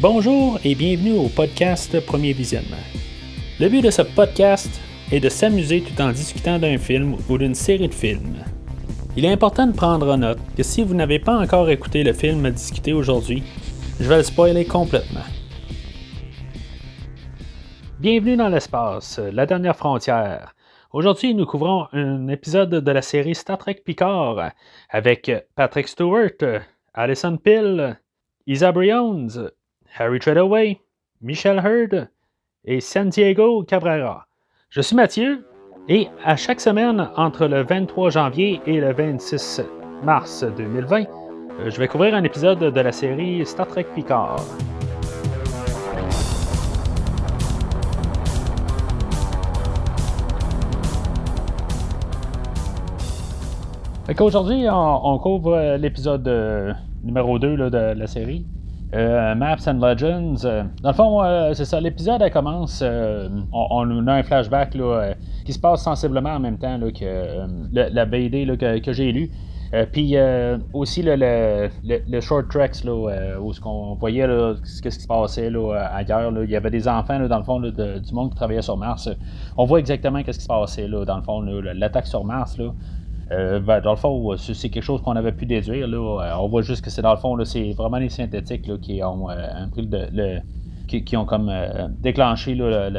Bonjour et bienvenue au podcast Premier Visionnement. Le but de ce podcast est de s'amuser tout en discutant d'un film ou d'une série de films. Il est important de prendre en note que si vous n'avez pas encore écouté le film à discuter aujourd'hui, je vais le spoiler complètement. Bienvenue dans l'espace, la dernière frontière. Aujourd'hui, nous couvrons un épisode de la série Star Trek Picard avec Patrick Stewart, Alison Pill, Isa Briones, Harry Treadaway, Michelle Hurd et Santiago Cabrera. Je suis Mathieu et à chaque semaine entre le 23 janvier et le 26 mars 2020, je vais couvrir un épisode de la série Star Trek Picard. Aujourd'hui, on couvre l'épisode numéro 2 là, de la série. Maps and Legends. Dans le fond, c'est ça, l'épisode elle commence, on a un flashback là, qui se passe sensiblement en même temps là, que la BD là, que j'ai lu. Puis aussi le short tracks là, où on voyait là, ce qui se passait là, ailleurs. Là. Il y avait des enfants là, dans le fond là, du monde qui travaillait sur Mars. On voit exactement ce qui se passait là, dans le fond, là, l'attaque sur Mars. Là. Dans le fond, c'est quelque chose qu'on avait pu déduire. Là. On voit juste que c'est dans le fond, là, c'est vraiment les synthétiques là, qui ont pris qui ont comme déclenché là,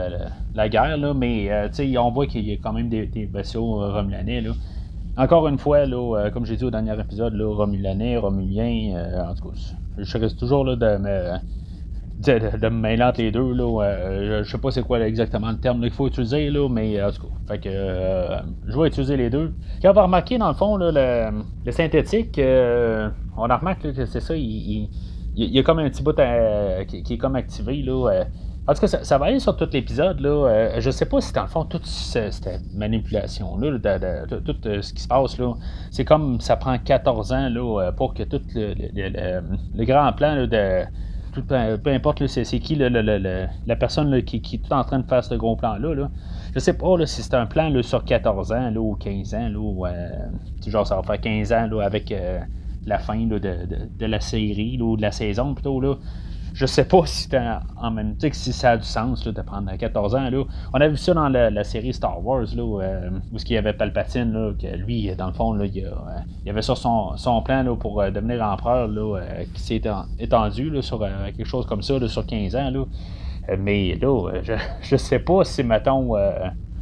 la guerre. Là. Mais on voit qu'il y a quand même des vaisseaux romulanais. Là. Encore une fois, là, comme j'ai dit au dernier épisode, là, romulanais, romulien, en tout cas, je reste toujours là, de me mêler entre les deux. Là, je sais pas c'est quoi exactement le terme qu'il faut utiliser, là, mais en tout cas, fait que, je vais utiliser les deux. Quand on va remarquer, dans le fond, là, le synthétique, on a remarqué que c'est ça, il y a comme un petit bout qui est comme activé. Là, en tout cas, ça va aller sur tout l'épisode. Là, je sais pas si dans le fond, toute cette manipulation-là, tout ce qui se passe, là, c'est comme ça prend 14 ans là, pour que tout le grand plan là, peu importe là, c'est qui la personne là, qui est tout en train de faire ce gros plan-là. Là. Je sais pas là, si c'est un plan là, sur 14 ans là, ou 15 ans. Là, genre ça va faire 15 ans là, avec la fin là, de la série là, ou de la saison plutôt. Là. Je sais pas si en même temps si ça a du sens là, de prendre 14 ans. Là. On a vu ça dans la série Star Wars là, où il y avait Palpatine, là, que lui, dans le fond, là, il avait sur son plan là, pour devenir empereur là, qui s'est étendu là, sur quelque chose comme ça là, sur 15 ans. Là. Mais là, je sais pas si, mettons,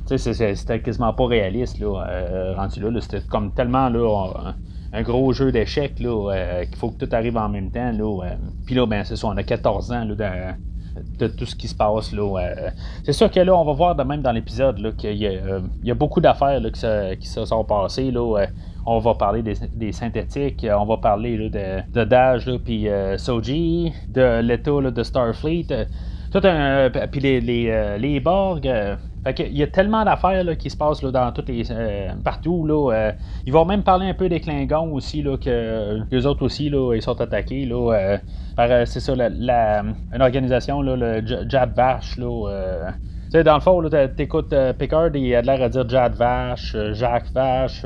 c'était quasiment pas réaliste là, rendu là. C'était comme tellement là. Un gros jeu d'échecs là, qu'il faut que tout arrive en même temps. Puis là, ben, c'est ça, on a 14 ans là, de tout ce qui se passe. Là, c'est sûr que là, on va voir de même dans l'épisode là, qu'il y a beaucoup d'affaires là, qui se sont passées. Là, on va parler des synthétiques, on va parler là, de Daj, puis Soji, de l'état là, de Starfleet, puis les Borg. Fait qu'il y a tellement d'affaires là, qui se passent là, dans toutes les partout. Là, ils vont même parler un peu des Klingons aussi, là, que les autres aussi, là, ils sont attaqués là, par c'est ça, une organisation, là, le Jad Vash. Là, tu sais, dans le fond, là, t'écoutes Picard, il a l'air à dire Jad Vash, Jacques Vash.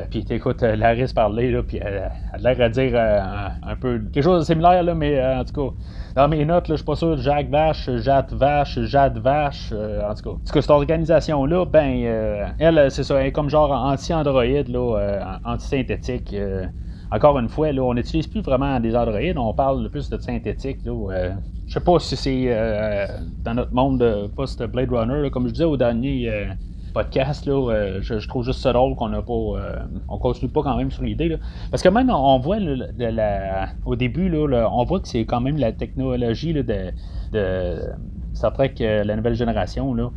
Puis t'écoutes Laris parler, là, puis elle a l'air à dire un peu quelque chose de similaire, là, mais en tout cas, dans mes notes, là, je suis pas sûr, Jacques Vache, Jade Vache, en tout cas, cette organisation-là, ben, elle, c'est ça, elle est comme genre anti-androïde, là, anti-synthétique. Encore une fois, là, on n'utilise plus vraiment des androïdes, on parle plus de synthétique, là. Je sais pas si c'est dans notre monde post-Blade Runner, là, comme je disais au dernier podcast, là, je trouve juste ça drôle qu'on n'a pas. On continue pas quand même sur l'idée. Là. Parce que même on voit au début, là, on voit que c'est quand même la technologie là, de Star Trek, la nouvelle génération. Là.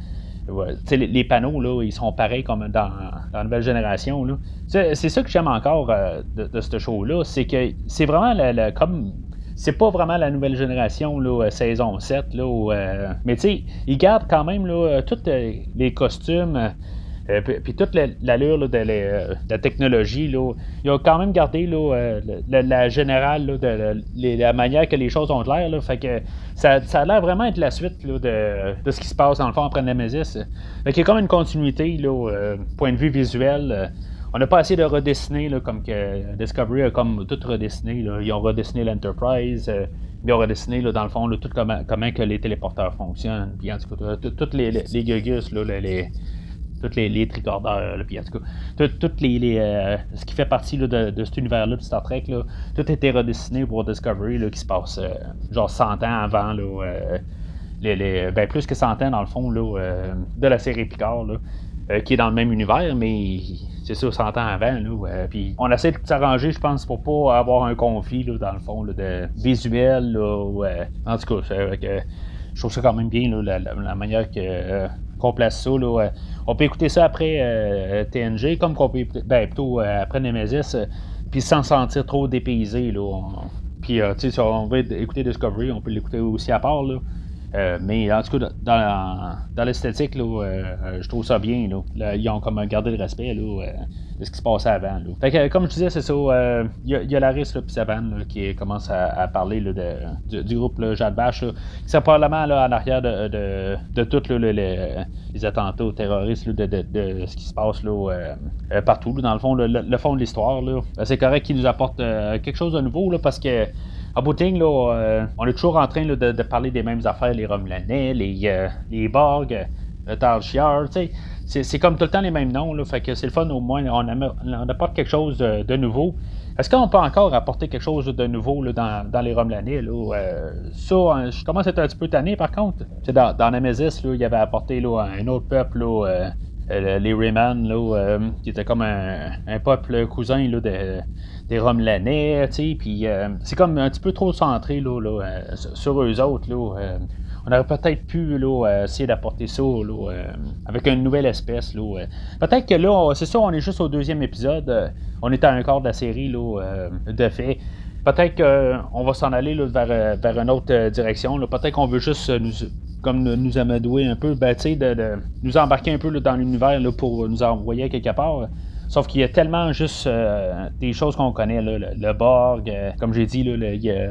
Ouais, les panneaux, là, ils sont pareils comme dans la nouvelle génération. Là. C'est ça que j'aime encore de ce show-là. C'est que c'est vraiment comme. C'est pas vraiment la nouvelle génération, là, saison 7, là, mais tu sais, ils gardent quand même là, tous les costumes, puis toute l'allure là, de la technologie. Là, ils ont quand même gardé là, la générale là, de la manière que les choses ont l'air. Là, fait que ça a l'air vraiment être la suite là, de ce qui se passe dans le fond après Nemesis. Fait qu'il y a comme une continuité, là, point de vue visuel. On n'a pas essayé de redessiner, là, comme que Discovery a comme tout redessiné. Là. Ils ont redessiné l'Enterprise, ils ont redessiné, là, dans le fond, là, tout comment que les téléporteurs fonctionnent. Puis en tout cas, tous les gugus, là, tous les tricordeurs, là, puis en tout cas, ce qui fait partie là, de cet univers-là de Star Trek, là, tout a été redessiné pour Discovery, là, qui se passe genre 100 ans avant, là, plus que 100 ans dans le fond là, de la série Picard, là, qui est dans le même univers, mais c'est ça, 100 ans avant. Là, puis on essaie de s'arranger, je pense, pour pas avoir un conflit, là, dans le fond, là, de visuel. Là, en tout cas, je trouve ça quand même bien, là, la manière qu'on place ça. Là, on peut écouter ça après TNG, comme qu'on peut écouter, plutôt après Nemesis, puis sans se sentir trop dépaysé. Là, puis, tu sais, si on veut écouter Discovery, on peut l'écouter aussi à part. Là. Mais en tout cas, dans l'esthétique, là, je trouve ça bien. Là, ils ont comme gardé le respect là, de ce qui se passait avant. Là. Fait que, comme je disais, c'est ça. Il y a Laris et Savane qui commence à parler là, du groupe là, Jad Bash, là, qui sont probablement là, en arrière de tous les attentats terroristes là, de ce qui se passe là, partout. Là, dans le fond, le fond de l'histoire. Là. C'est correct qu'ils nous apportent quelque chose de nouveau là, parce que. En bout de ligne, là, on est toujours en train là, de parler des mêmes affaires, les Romulanais, les Borg, le Tal Shiar, tu sais. C'est comme tout le temps les mêmes noms, là, fait que c'est le fun au moins, on apporte quelque chose de nouveau. Est-ce qu'on peut encore apporter quelque chose de nouveau là, dans les Romulanais? Là, ça, je commence à être un petit peu tanné par contre. Dans Nemesis, là, il avait apporté là, un autre peuple, là, les Rayman, là, qui était comme un peuple cousin là, des Romulanais, tu sais, puis c'est comme un petit peu trop centré là, sur eux autres. Là, on aurait peut-être pu là, essayer d'apporter ça là, avec une nouvelle espèce. Là, peut-être que là, c'est sûr, on est juste au 2e épisode. On est à un quart de la série là, de fait. Peut-être qu'on va s'en aller là, vers une autre direction. Là. Peut-être qu'on veut juste nous amadouer un peu, de nous embarquer un peu là, dans l'univers là, pour nous envoyer quelque part. Sauf qu'il y a tellement juste des choses qu'on connaît, là, le Borg, comme j'ai dit, là,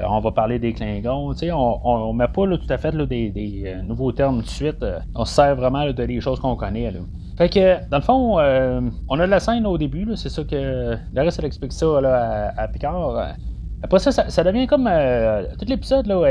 on va parler des Klingons, on met pas là, tout à fait là, des nouveaux termes tout de suite, on se sert vraiment là, des choses qu'on connaît. Là. Fait que, dans le fond, on a de la scène au début, là, c'est ça que Laris elle explique ça là, à Picard. Après ça devient comme tout l'épisode, là,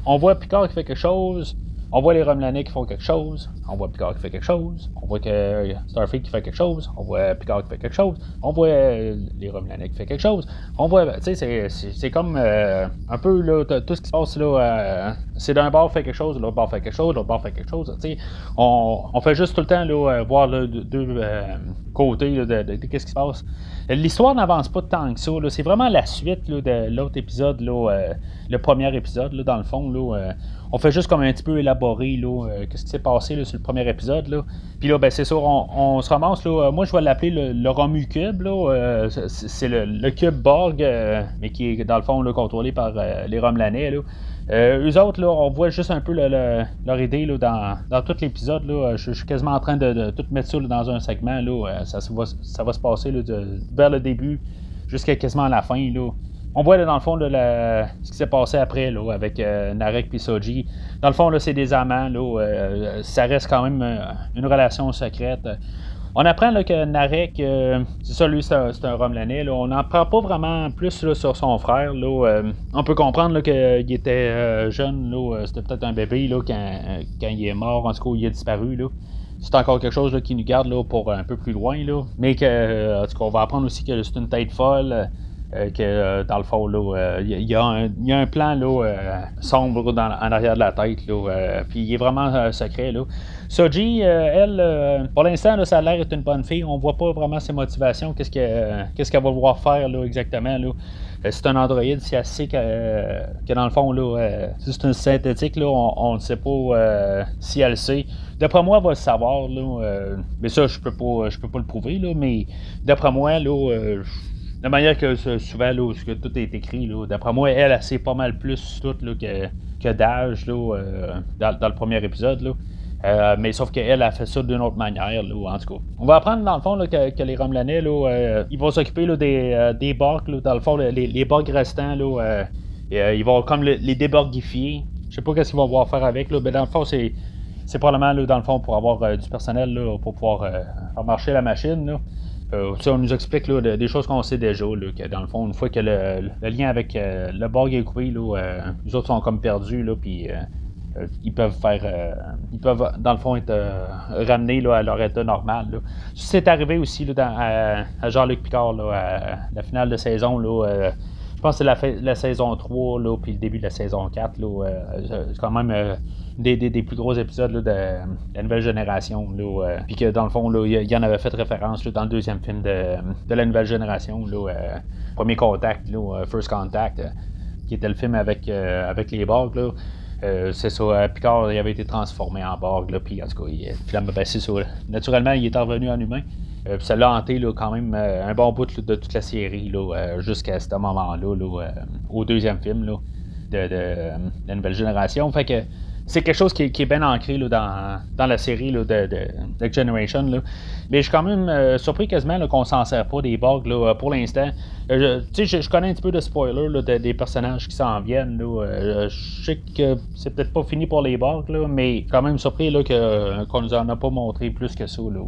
on voit Picard qui fait quelque chose. On voit les Romulanais qui font quelque chose, on voit Picard qui fait quelque chose, on voit que Starfleet qui fait quelque chose, on voit Picard qui fait quelque chose, on voit les Romulanais qui fait quelque chose, on voit, tu sais, c'est comme un peu là, tout ce qui se passe là, c'est d'un bord fait quelque chose, l'autre bord fait quelque chose, l'autre bord fait quelque chose, tu sais, on fait juste tout le temps là, voir là, deux côtés là, de qu'est-ce qui se passe. L'histoire n'avance pas tant que ça, là, c'est vraiment la suite là, de l'autre épisode, là, le premier épisode, là, dans le fond, là. On fait juste comme un petit peu élaborer là, qu'est-ce qui s'est passé là, sur le premier épisode. Là. Puis là, ben, c'est sûr, on se ramasse. Là, moi, je vais l'appeler le Romu Cube. Là, c'est le cube Borg, mais qui est dans le fond là, contrôlé par les Romulanais. Là. Eux autres, là, on voit juste un peu leur idée là, dans tout l'épisode. Là. Je suis quasiment en train de tout mettre ça là, dans un segment. Là. Ça va se passer là, vers le début jusqu'à quasiment la fin. Là. On voit là, dans le fond là, ce qui s'est passé après là, avec Narek et Soji. Dans le fond, là, c'est des amants. Là, ça reste quand même une relation secrète. On apprend là, que Narek, c'est ça, lui, c'est un Romulanais. Là. On n'en prend pas vraiment plus là, sur son frère. Là. On peut comprendre là, qu'il était jeune. Là, c'était peut-être un bébé là, quand il est mort. En tout cas, il a disparu. Là. C'est encore quelque chose là, qui nous garde là, pour un peu plus loin. Là. Mais que, en tout cas, on va apprendre aussi que c'est une tête folle. Que dans le fond, il y a un plan là, sombre en arrière de la tête. Puis il est vraiment secret. Là. Soji, elle, pour l'instant, là, ça a l'air d'être une bonne fille. On voit pas vraiment ses motivations. Qu'est-ce qu'elle va vouloir faire là, exactement. Là. C'est un androïde, si elle sait que dans le fond, là, si c'est une synthétique, là, on ne sait pas si elle le sait. D'après moi, elle va le savoir. Là, mais ça, je peux pas le prouver. Là, mais d'après moi, là, de manière que souvent, là, que tout est écrit, là, d'après moi, elle sait pas mal plus tout là, que Dage là, dans le premier épisode. Là. Mais sauf qu'elle a fait ça d'une autre manière, là, en tout cas. On va apprendre, dans le fond, là, que les Romulanais, là, ils vont s'occuper là, des Borg, là, dans le fond, les Borg restants, là, ils vont comme les déborgifier. Je sais pas qu'est-ce qu'ils vont pouvoir faire avec, là, mais dans le fond, c'est probablement, là, dans le fond, pour avoir du personnel, là, pour pouvoir faire marcher la machine, là. On nous explique là, des choses qu'on sait déjà, là, que dans le fond, une fois que le lien avec le Borg est coupé, les autres sont comme perdus, là, puis ils peuvent dans le fond être ramenés là, à leur état normal. Là. C'est arrivé aussi là, à Jean-Luc Picard là, à la finale de saison. Là, je pense que c'est la saison 3 là, puis le début de la saison 4. Là, c'est quand même des plus gros épisodes là, de la nouvelle génération. Puis que dans le fond, il y en avait fait référence là, dans le deuxième film de la nouvelle génération. Là, Premier Contact, là, First Contact, qui était le film avec les Borg. Là. C'est ça, Picard il avait été transformé en Borg, là, puis en tout cas, c'est ça. Naturellement, il est revenu en humain. Puis ça l'a hanté là, quand même un bon bout là, de toute la série là, jusqu'à ce moment-là, au deuxième film là, de la nouvelle génération. Fait que c'est quelque chose qui est bien ancré là, dans la série là, de Next Generation. Là. Mais je suis quand même surpris quasiment là, qu'on s'en sert pas des Borg là, pour l'instant. Je connais un petit peu de spoilers là, des personnages qui s'en viennent. Là. Je sais que c'est peut-être pas fini pour les Borg, là, mais quand même surpris là, qu'on nous en a pas montré plus que ça. Là,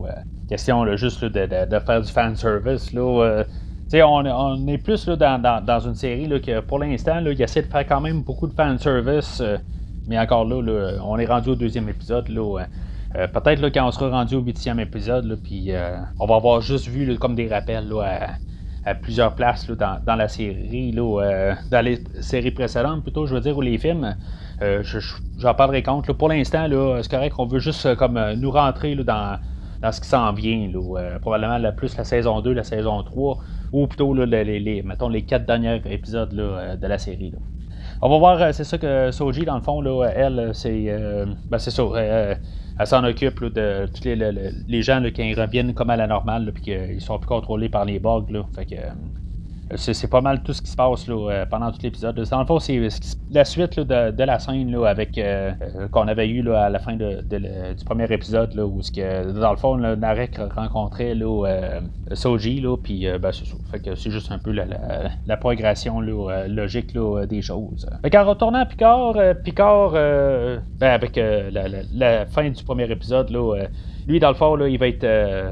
question là, juste là, de faire du fanservice. Là, on est plus là, dans une série là, que pour l'instant, là, il essaie de faire quand même beaucoup de fanservice. Mais encore là, on est rendu au deuxième épisode. Là, peut-être là, quand on sera rendu au 8e épisode, puis on va avoir juste vu là, comme des rappels là, à plusieurs places là, dans la série, là, dans les séries précédentes, plutôt, je veux dire, ou les films. J'en parlerai compte. Là. Pour l'instant, là, c'est correct qu'on veut juste comme nous rentrer là, dans ce qui s'en vient. Là, probablement plus la saison 2, la saison 3, ou plutôt là, mettons, les 4 derniers épisodes là, de la série. Là. On va voir, c'est ça que Soji, dans le fond, là, elle, c'est ça. Elle s'en occupe là, de tous les gens là, qui reviennent comme à la normale, puis qu'ils sont plus contrôlés par les bugs. Là, fait que c'est pas mal tout ce qui se passe là, pendant tout l'épisode. Dans le fond, c'est la suite là, de la scène là, avec qu'on avait eu là, à la fin du premier épisode, là, où dans le fond, là, Narek rencontrait là, Soji, puis c'est ça. Fait que c'est juste un peu la progression là, logique là, des choses. Fait qu'en retournant à Picard, avec la fin du premier épisode, là, lui, dans le fond, là, il va être.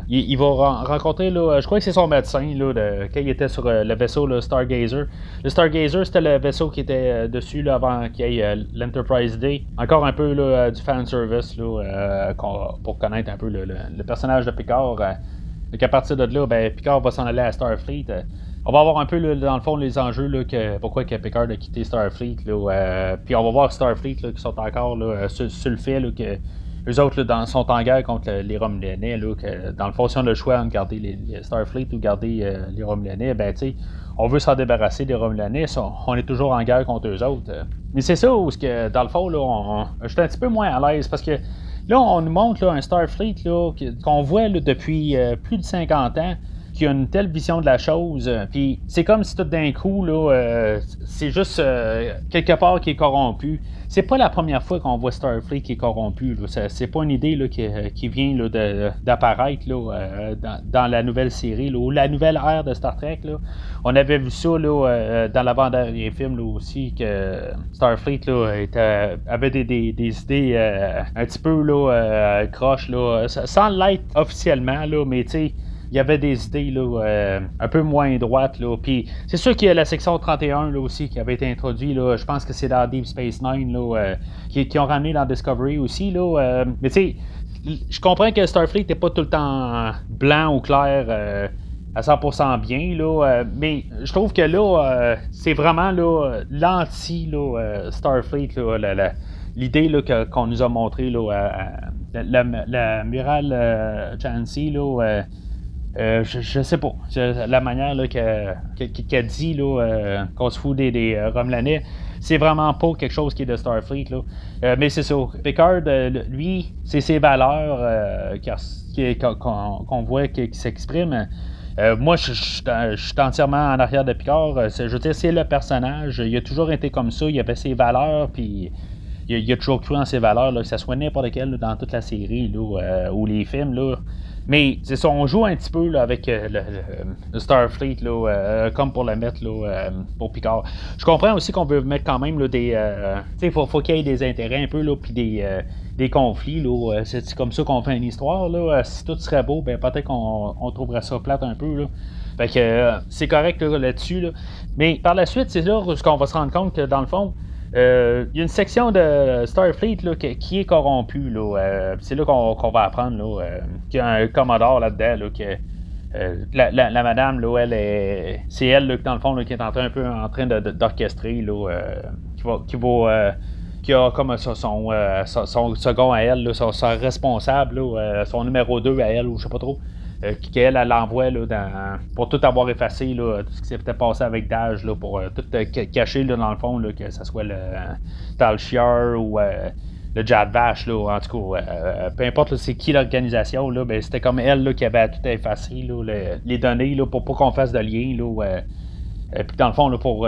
Il va rencontrer, là, je crois que c'est son médecin, là, quand il était sur le vaisseau là, Stargazer. Le Stargazer, c'était le vaisseau qui était dessus là, avant qu'il y ait l'Enterprise D. Encore un peu là, du fanservice là, pour connaître un peu le personnage de Picard. À partir de là, Picard va s'en aller à Starfleet. On va avoir un peu, là, dans le fond, les enjeux, là, pourquoi Picard a quitté Starfleet. Puis on va voir Starfleet là, qui sont encore là, sur le fait là, que eux autres là, sont en guerre contre les Romulanais. Dans le fond, si on a le choix de garder les Starfleet ou garder les Romulanais, on veut s'en débarrasser des Romulanais. On est toujours en guerre contre eux autres. Mais c'est ça où, dans le fond, là, je suis un petit peu moins à l'aise parce que là, on nous montre là, un Starfleet là, qu'on voit là, depuis plus de 50 ans. Qui a une telle vision de la chose, puis c'est comme si tout d'un coup, là, c'est juste quelque part qui est corrompu. C'est pas la première fois qu'on voit Starfleet qui est corrompu. Là. C'est pas une idée là, qui vient là, d'apparaître là, dans la nouvelle série, là, ou la nouvelle ère de Star Trek. Là. On avait vu ça là, dans l'avant-dernier film là, aussi, que Starfleet là, avait des idées un petit peu là, croches, là, sans l'être officiellement, là, mais tu sais, il y avait des idées là, un peu moins droites. Là. Puis c'est sûr qu'il y a la section 31 là, aussi qui avait été introduite. Là. Je pense que c'est dans Deep Space Nine là, qui ont ramené dans Discovery aussi. Là, mais tu sais, je comprends que Starfleet n'est pas tout le temps blanc ou clair à 100% bien. Là, mais je trouve que là, c'est vraiment là, l'anti là, Starfleet. Là, l'idée là, qu'on nous a montré là, la murale Chancy. Là, je sais pas. La manière là, qu'elle dit là, qu'on se fout des Romulanais, c'est vraiment pas quelque chose qui est de Starfleet. Là. Mais c'est ça. Picard, lui, c'est ses valeurs qu'on voit qui s'expriment. Moi, je suis entièrement en arrière de Picard. Je veux dire, c'est le personnage. Il a toujours été comme ça. Il avait ses valeurs, puis il a toujours cru en ses valeurs, là, que ce soit n'importe quel là, dans toute la série là, ou les films. Là. Mais c'est ça, on joue un petit peu là, avec le Starfleet, là, comme pour le mettre là, pour Picard. Je comprends aussi qu'on veut mettre quand même là, des. Tu sais, faut qu'il y ait des intérêts un peu, là, puis des conflits. Là, c'est comme ça qu'on fait une histoire. Là. Si tout serait beau, ben peut-être qu'on trouverait ça plate un peu. Là. Fait que c'est correct là-dessus. Là. Mais par la suite, c'est là où on va se rendre compte que dans le fond, il y a une section de Starfleet là, qui est corrompue. Là, c'est là qu'on va apprendre là, qu'il y a un Commodore là-dedans. Là, que, la madame, là, c'est elle là, dans le fond là, qui est un peu en train d'orchestrer, là, qui a comme son second à elle, là, son responsable, là, son numéro 2 à elle, ou je sais pas trop. Qu'elle l'envoie là, pour tout avoir effacé là, tout ce qui s'était passé avec Dage là, pour tout cacher là, dans le fond, là, que ce soit le Tal Shiar ou le Jad Vash, là, en tout cas, peu importe là, c'est qui l'organisation, là, ben, c'était comme elle là, qui avait tout effacé là, les données là, pour pas qu'on fasse de lien. Puis dans le fond, là, pour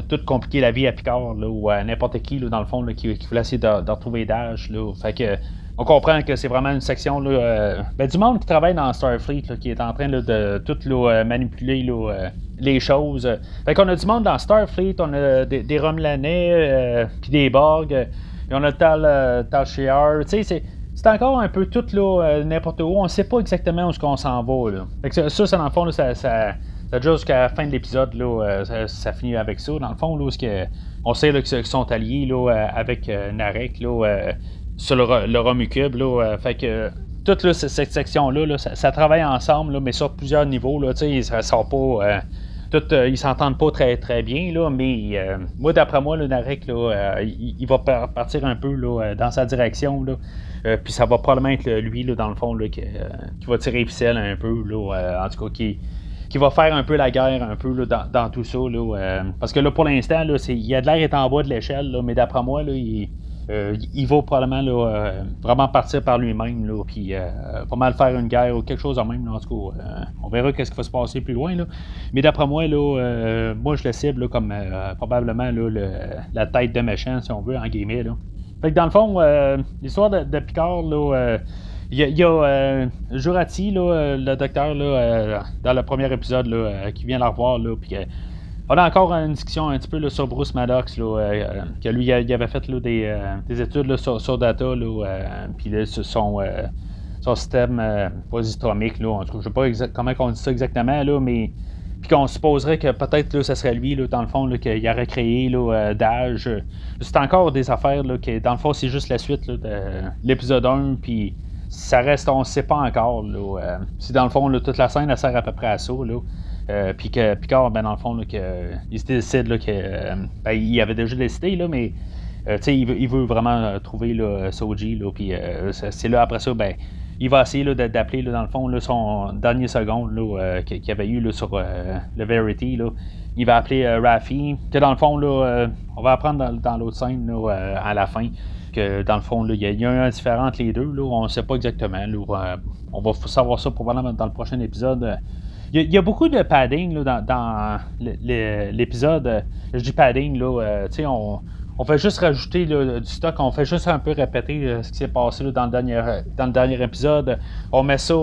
tout compliquer la vie à Picard là, ou à n'importe qui, là, dans le fond, là, qui voulait essayer de retrouver Dash. Là. Fait que on comprend que c'est vraiment une section là, du monde qui travaille dans Starfleet là, qui est en train là, de tout là, manipuler là, les choses. Fait qu'on a du monde dans Starfleet, on a des Romulanais, puis des Borg, et on a Tal Shiar. Tu sais, c'est encore un peu tout là, n'importe où. On ne sait pas exactement où on s'en va. Là. Fait que ça, dans le fond, là, ça déjà jusqu'à la fin de l'épisode, là, ça finit avec ça. Dans le fond, là, on sait là, qu'ils sont alliés là, avec Narek là, sur le Romucube. Là, fait que toute là, cette section-là, là, ça travaille ensemble, là, mais sur plusieurs niveaux. Là, ils ne sont pas. Ils s'entendent pas très très bien, là, mais moi, d'après moi, le Narek, là, il va partir un peu là, dans sa direction. Là, puis ça va probablement être lui, là, dans le fond, là, qui va tirer ficelle un peu. Là, en tout cas, qui va faire un peu la guerre un peu là, dans tout ça. Là, parce que là, pour l'instant, là, il a de l'air d'être en bas de l'échelle, là, mais d'après moi, là, il va probablement là, vraiment partir par lui-même, là, puis pas mal faire une guerre ou quelque chose en même. Là, en tout cas, on verra qu'est-ce qui va se passer plus loin. Là. Mais d'après moi, là, moi je le cible là, comme probablement là, la tête de méchant, si on veut, en guillemets. Là. Fait que dans le fond, l'histoire de Picard, là, il y a Jurati, là, le docteur, là, dans le premier épisode, là, qui vient la revoir, là, puis on a encore une discussion un petit peu là, sur Bruce Maddox, là, que lui, il avait fait là, des études là, sur Data, puis son système positроmique, là, en tout cas, je ne sais pas comment on dit ça exactement, là, mais puis qu'on supposerait que peut-être là, ça serait lui, là, dans le fond, là, qu'il aurait créé là, Dage. C'est encore des affaires là, que, dans le fond, c'est juste la suite là, de l'épisode 1, puis ça reste, on ne sait pas encore. Là, si dans le fond, là, toute la scène, elle sert à peu près à ça. Puis que Picard, ben, dans le fond, là, il se décide là, que ben, il avait déjà décidé, là, mais il veut vraiment trouver là, Soji. Là, puis c'est là, après ça, ben, il va essayer là, d'appeler, là, dans le fond, là, son dernier seconde là, qu'il avait eu là, sur le Verity. Là. Il va appeler Raffi. Que dans le fond, là, on va apprendre dans l'autre scène là, à la fin. Que dans le fond, il y a un différent entre les deux. Là, on ne sait pas exactement. Là, on va savoir ça probablement dans le prochain épisode. Il y a beaucoup de padding là, dans l'épisode. Je dis padding, là, on fait juste rajouter là, du stock, on fait juste un peu répéter ce qui s'est passé là, dans le dernier épisode. On met ça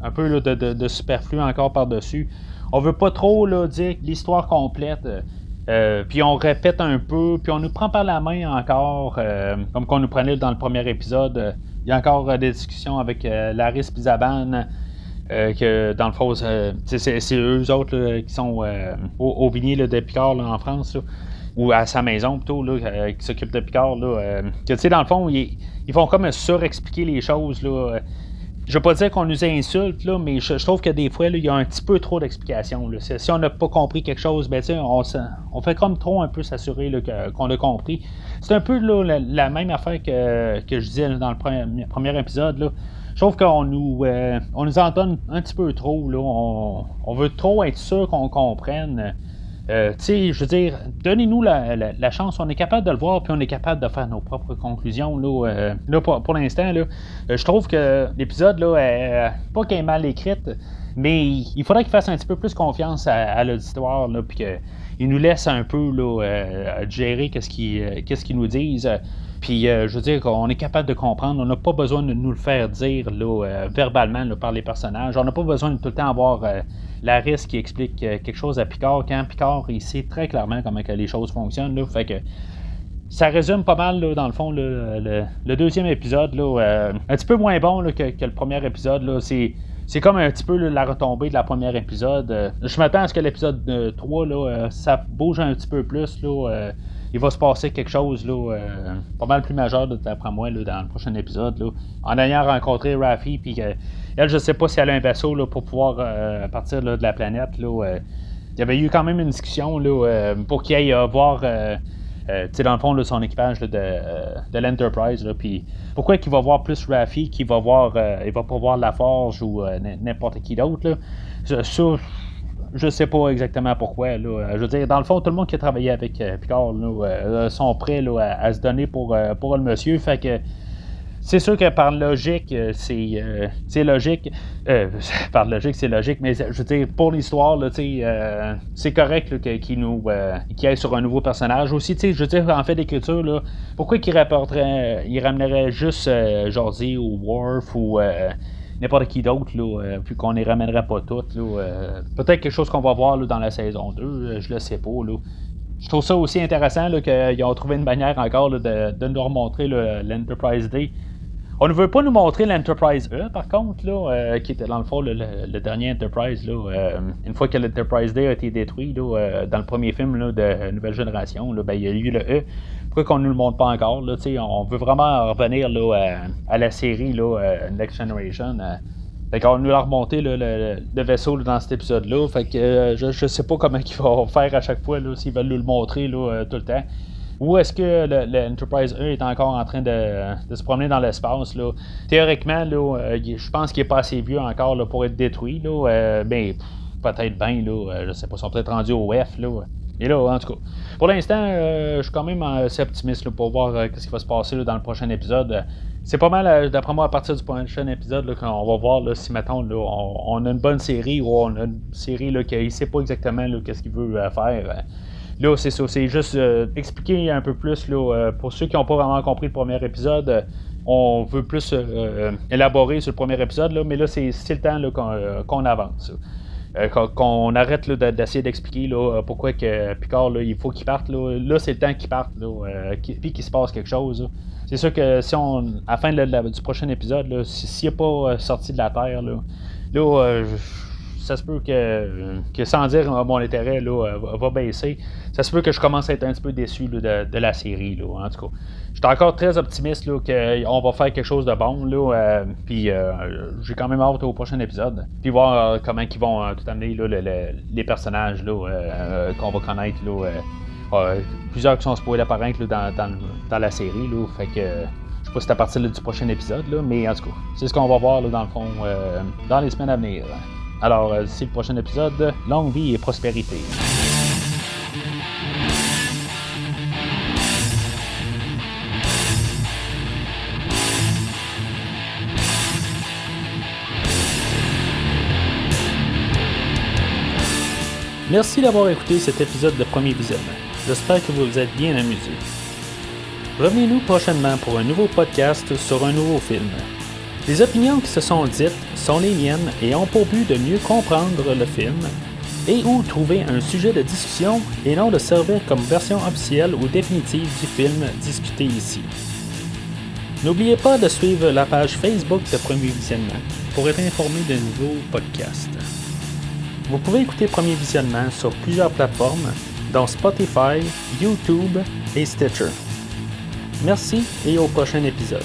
un peu là, de superflu encore par-dessus. On veut pas trop là, dire l'histoire complète. Puis on répète un peu, puis on nous prend par la main encore, comme qu'on nous prenait dans le premier épisode. Il y a encore des discussions avec Laris Pizaban. Que dans le fond, c'est eux autres là, qui sont au vignier là, de Picard là, en France, là, ou à sa maison plutôt, là, qui s'occupe de Picard. Là, que dans le fond, ils vont comme surexpliquer les choses. Là. Je veux pas dire qu'on nous insulte, là, mais je trouve que des fois, il y a un petit peu trop d'explications. Là. Si on n'a pas compris quelque chose, ben, on fait comme trop un peu s'assurer là, qu'on a compris. C'est un peu là, la même affaire que je disais là, dans le premier épisode. Là. Je trouve qu'on nous en donne un petit peu trop. Là. On veut trop être sûr qu'on comprenne. Je veux dire, donnez-nous la chance. On est capable de le voir, puis on est capable de faire nos propres conclusions. Là, pour l'instant, là, je trouve que l'épisode, là, pas qu'elle est mal écrite, mais il faudrait qu'il fasse un petit peu plus confiance à l'auditoire, puis ils nous laissent un peu là, gérer qu'est-ce qu'ils nous disent. Puis, je veux dire qu'on est capable de comprendre. On n'a pas besoin de nous le faire dire là, verbalement là, par les personnages. On n'a pas besoin de tout le temps avoir Laris qui explique quelque chose à Picard. Quand Picard, il sait très clairement comment que les choses fonctionnent. Là, fait que ça résume pas mal, là, dans le fond, là, le deuxième épisode. Là, un petit peu moins bon là, que le premier épisode. Là, c'est comme un petit peu là, la retombée de la première épisode. Je m'attends à ce que l'épisode 3, là, ça bouge un petit peu plus. Là, il va se passer quelque chose là, pas mal plus majeur là, d'après moi là, dans le prochain épisode. Là, en ayant rencontré Raffi, puis elle, je sais pas si elle a un vaisseau là, pour pouvoir partir là, de la planète. Là, il y avait eu quand même une discussion là, pour qu'il aille voir dans le fond là, son équipage là, de l'Enterprise. Puis pourquoi qu'il va voir plus Raffi qu'il va voir il va pas voir Laforge ou n'importe qui d'autre là. Ça, je sais pas exactement pourquoi. Là. Je veux dire, dans le fond, tout le monde qui a travaillé avec Picard là, sont prêts là, à se donner pour le monsieur. Fait que c'est sûr que par logique, c'est logique. Par logique, c'est logique, mais je veux dire, pour l'histoire, là, c'est correct là, qu'il aille sur un nouveau personnage. Aussi, je veux dire, en fait d'écriture, là, pourquoi qu'il ramènerait juste Jordi ou Worf ou n'importe qui d'autre, là, puis qu'on ne les ramènerait pas toutes. Là, peut-être quelque chose qu'on va voir là, dans la saison 2, je le sais pas. Là. Je trouve ça aussi intéressant là, qu'ils ont trouvé une manière encore là, de nous remontrer là, l'Enterprise D. On ne veut pas nous montrer l'Enterprise E, par contre, là, qui était dans le fond le dernier Enterprise. Là, une fois que l'Enterprise D a été détruit là, dans le premier film là, de Nouvelle Génération, là, ben, il y a eu le E. Pourquoi qu'on ne nous le montre pas encore? Là, on veut vraiment revenir là, à la série là, Next Generation. Fait qu'on nous l'a remonté là, le vaisseau là, dans cet épisode-là. Fait que je sais pas comment ils vont faire à chaque fois là, s'ils veulent nous le montrer là, tout le temps. Ou est-ce que l'Enterprise E est encore en train de se promener dans l'espace? Là? Théoriquement, là, je pense qu'il n'est pas assez vieux encore là, pour être détruit. Là, mais peut-être bien, je sais pas, ils sont peut-être rendus au F. Là. Et là, en tout cas, pour l'instant, je suis quand même assez optimiste là, pour voir ce qui va se passer là, dans le prochain épisode. C'est pas mal, d'après moi, à partir du prochain épisode, là, qu'on va voir là, si, mettons, là, on a une bonne série ou on a une série là, qui ne sait pas exactement là, qu'est-ce qu'il veut faire. Là, c'est ça, c'est juste expliquer un peu plus là, pour ceux qui n'ont pas vraiment compris le premier épisode. On veut plus élaborer sur le premier épisode, là, mais là, c'est le temps là, qu'on avance. Qu'on arrête là, d'essayer d'expliquer là, pourquoi que Picard, là, il faut qu'il parte. Là, c'est le temps qu'il parte, puis qu'il se passe quelque chose. Là. C'est sûr que si on, à la fin du prochain épisode, là, s'il n'est pas sorti de la Terre, ça se peut que sans dire mon intérêt là, va baisser. Ça se peut que je commence à être un petit peu déçu là, de la série. Là, en tout cas, je suis encore très optimiste là, qu'on va faire quelque chose de bon. Puis j'ai quand même hâte au prochain épisode. Puis voir comment ils vont tout amener là, les personnages là, qu'on va connaître. Là, plusieurs qui sont spoilés apparaître là, dans la série. Là, fait que je sais pas si c'est à partir là, du prochain épisode, là, mais en tout cas, c'est ce qu'on va voir là, dans le fond dans les semaines à venir. Alors, d'ici le prochain épisode, longue vie et prospérité. Merci d'avoir écouté cet épisode de Premier Visionnement. J'espère que vous vous êtes bien amusé. Revenez-nous prochainement pour un nouveau podcast sur un nouveau film. Les opinions qui se sont dites sont les miennes et ont pour but de mieux comprendre le film et ou trouver un sujet de discussion et non de servir comme version officielle ou définitive du film discuté ici. N'oubliez pas de suivre la page Facebook de Premier Visionnement pour être informé de nouveaux podcasts. Vous pouvez écouter Premier Visionnement sur plusieurs plateformes dont Spotify, YouTube et Stitcher. Merci et au prochain épisode.